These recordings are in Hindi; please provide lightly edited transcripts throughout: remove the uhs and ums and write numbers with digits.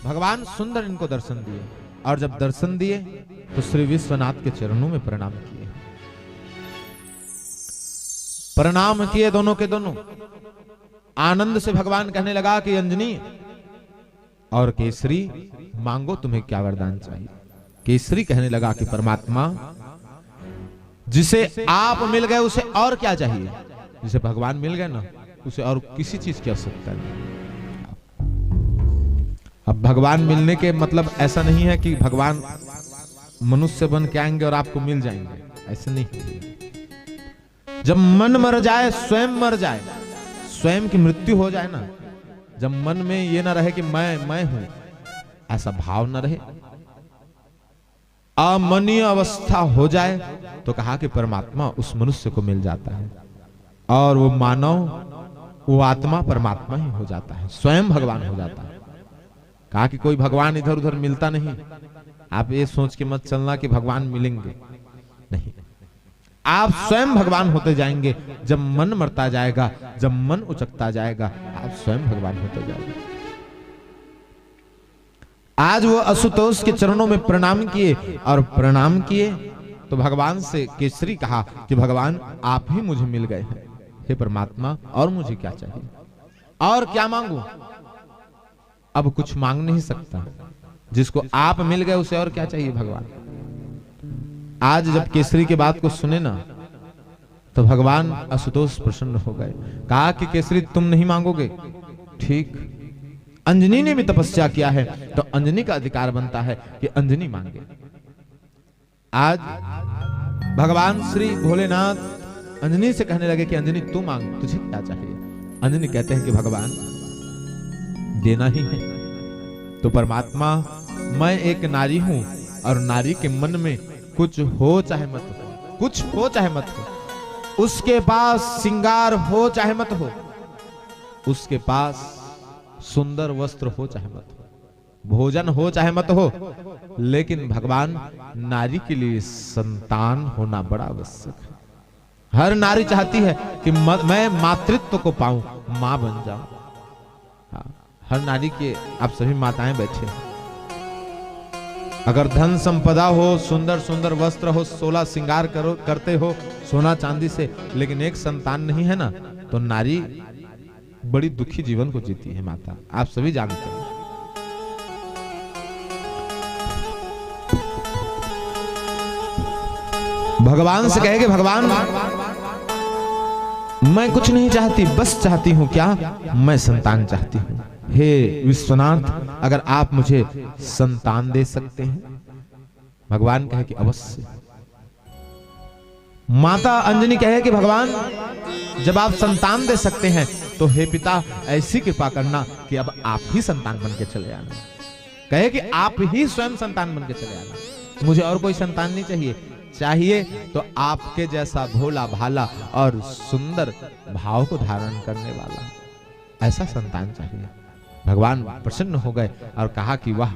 भगवान सुंदर इनको दर्शन दिए, और जब दर्शन दिए तो श्री विश्वनाथ के चरणों में प्रणाम किए। प्रणाम किए दोनों के दोनों। आनंद से भगवान कहने लगा कि अंजनी और केसरी, मांगो तुम्हें क्या वरदान चाहिए। केसरी कहने लगा कि परमात्मा, जिसे आप मिल गए उसे और क्या चाहिए। जिसे भगवान मिल गए ना, उसे और किसी चीज की आवश्यकता नहीं। अब भगवान मिलने के मतलब ऐसा नहीं है कि भगवान मनुष्य बन के आएंगे और आपको मिल जाएंगे, ऐसा नहीं। जब मन मर जाए, स्वयं मर जाए, स्वयं की मृत्यु हो जाए ना, जब मन में ये ना रहे कि मैं हूं, ऐसा भाव ना रहे, अमनीय अवस्था हो जाए, तो कहा कि परमात्मा उस मनुष्य को मिल जाता है, और वो मानव, वो आत्मा परमात्मा ही हो जाता है, स्वयं भगवान हो जाता है। कहा कि कोई भगवान इधर उधर मिलता नहीं। आप ये सोच के मत चलना कि भगवान मिलेंगे, नहीं। आप स्वयं भगवान होते जाएंगे। जब मन मरता जाएगा, जब मन उचकता जाएगा, आप स्वयं भगवान होते जाएंगे। आज वो असुतोष के चरणों में प्रणाम किए, और प्रणाम किए तो भगवान से केसरी कहा कि भगवान आप ही मुझे मिल गए हैं, हे परमात्मा, और मुझे क्या चाहिए, और क्या मांगू। अब कुछ मांग नहीं सकता, जिसको आप मिल गए उसे और क्या चाहिए भगवान। आज जब केसरी के बात को सुने ना, तो भगवान असुतोष प्रसन्न हो गए। कहा कि केसरी तुम नहीं मांगोगे, ठीक, अंजनी ने भी तपस्या किया है, तो अंजनी का अधिकार बनता है कि अंजनी मांगे। आज भगवान श्री भोलेनाथ अंजनी से कहने लगे कि अंजनी तू मांग, तुझे क्या चाहिए। अंजनी कहते हैं कि भगवान देना ही है। तो परमात्मा, मैं एक नारी हूं, और नारी के मन में कुछ हो चाहे मत हो, कुछ हो चाहे मत हो, उसके पास सिंगार हो चाहे मत हो, उसके पास सुंदर वस्त्र हो चाहे मत हो, भोजन हो चाहे मत हो, लेकिन भगवान, नारी के लिए संतान होना बड़ा आवश्यक है। हर नारी चाहती है कि मैं मातृत्व को पाऊं, मां बन जाऊं। हर नारी के, आप सभी माताएं बैठे हैं, अगर धन संपदा हो, सुंदर सुंदर वस्त्र हो, 16 श्रृंगार करते हो सोना चांदी से, लेकिन एक संतान नहीं है ना, तो नारी बड़ी दुखी जीवन को जीती है। माता, आप सभी जानते हैं। भगवान से कहेंगे, भगवान मैं कुछ नहीं चाहती, बस चाहती हूं क्या, मैं संतान चाहती हूं। हे विश्वनाथ, अगर आप मुझे संतान दे सकते हैं। भगवान कहे कि अवश्य। माता अंजनी कहे कि भगवान, जब आप संतान दे सकते हैं तो हे पिता, ऐसी कृपा करना कि अब आप ही संतान बन के चले आना। कहे कि आप ही स्वयं संतान बन के चले आना, मुझे और कोई संतान नहीं चाहिए। चाहिए तो आपके जैसा भोला भाला और सुंदर भाव को धारण करने वाला, ऐसा संतान चाहिए। भगवान प्रसन्न हो गए और कहा कि वाह,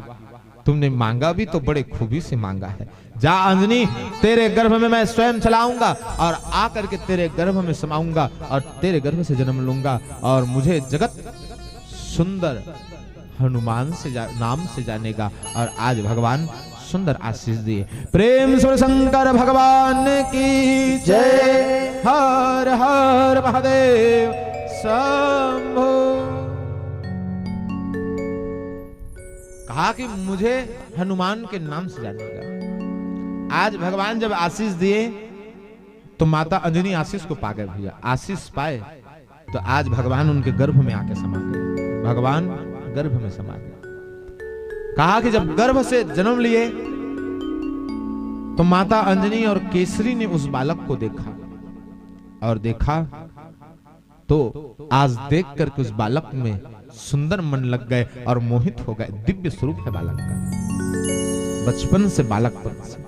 तुमने मांगा भी तो बड़े खूबी से मांगा है। जा अंजनी, तेरे गर्भ में मैं स्वयं चलाऊंगा और आकर के तेरे गर्भ में समाऊंगा और तेरे गर्भ से जन्म लूंगा, और मुझे जगत सुंदर हनुमान से नाम से जानेगा। और आज भगवान सुंदर आशीष दिए। प्रेम से शंकर भगवान की जय। हर हर महादेव शंभो। कहा कि मुझे हनुमान के नाम से जानेगा। आज भगवान जब आशीष दिए तो माता अंजनी आशीष को पा गए। भैया आशीष पाए तो आज भगवान उनके गर्भ में आके समा गए। भगवान गर्भ में समा गए। कहा कि जब गर्भ से जन्म लिए तो माता अंजनी और केसरी ने उस बालक को देखा, और देखा तो आज देख करके उस बालक में सुंदर मन लग गए और मोहित हो गए। दिव्य स्वरूप है बालक का, बचपन से बालकपन से।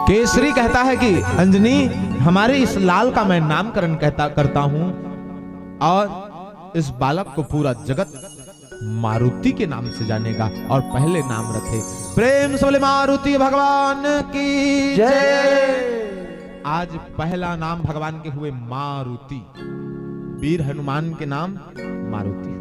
केसरी कहता है कि अंजनी, हमारे इस लाल का मैं नामकरण करता हूं, और इस बालक को पूरा जगत मारुति के नाम से जानेगा, और पहले नाम रखे। प्रेम से बोले मारुति भगवान की जय। आज पहला नाम भगवान के हुए मारुति। वीर हनुमान के नाम मारुति।